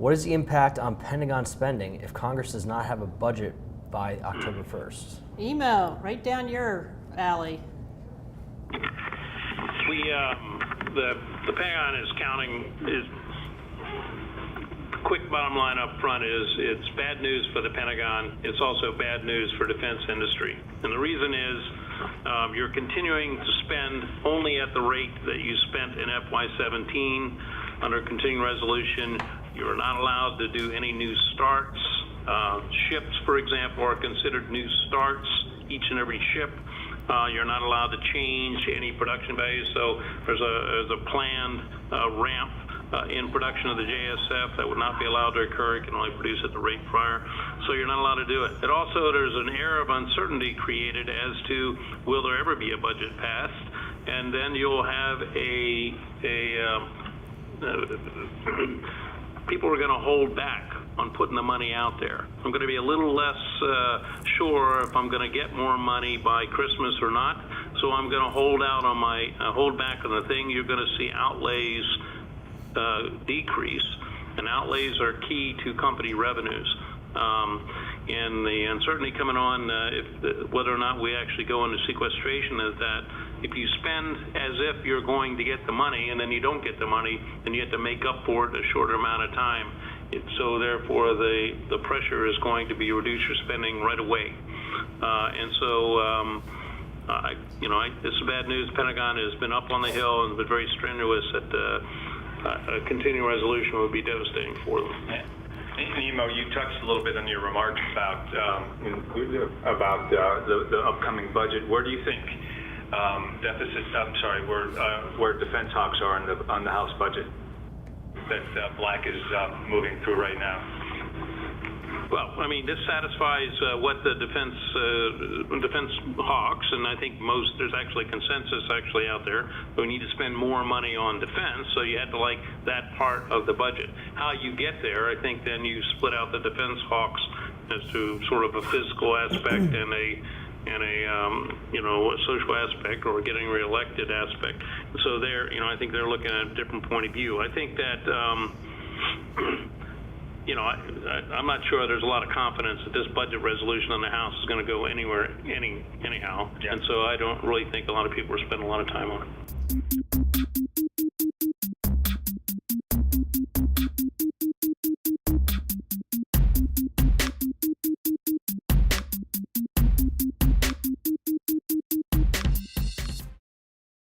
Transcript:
What is the impact on Pentagon spending if Congress does not have a budget by October 1st? Emo, right down your alley. The Pentagon is quick bottom line up front is it's bad news for the Pentagon. It's also bad news for defense industry. And the reason is you're continuing to spend only at the rate that you spent in FY17 under continuing resolution. You're not allowed to do any new starts. Ships, for example, are considered new starts, each and every ship. You're not allowed to change any production values. So there's a planned ramp in production of the JSF that would not be allowed to occur. It can only produce at the rate prior. So you're not allowed to do it. And also there's an air of uncertainty created as to will there ever be a budget passed, and then you'll have people are going to hold back on putting the money out there. I'm going to be a little less sure if I'm going to get more money by Christmas or not. So I'm going to hold out on my hold back on the thing. You're going to see outlays decrease, and outlays are key to company revenues. And the uncertainty coming on whether or not we actually go into sequestration is that if you spend as if you're going to get the money and then you don't get the money, then you have to make up for it in a shorter amount of time. So therefore the pressure is going to be reduce your spending right away. This is bad news. Pentagon has been up on the hill and been very strenuous that a continuing resolution would be devastating for them. Emo, you touched a little bit on your remarks about the upcoming budget. Where do you think where defense hawks are on the House budget that Black is moving through right now? Well, I mean, this satisfies what the defense hawks, and I think there's actually consensus out there. We need to spend more money on defense, so you had to like that part of the budget. How you get there, I think then you split out the defense hawks as to sort of a fiscal aspect and a social aspect or getting reelected aspect. So I think they're looking at a different point of view. I think that I'm not sure there's a lot of confidence that this budget resolution on the House is going to go anywhere anyhow. Yeah. And so I don't really think a lot of people are spending a lot of time on it.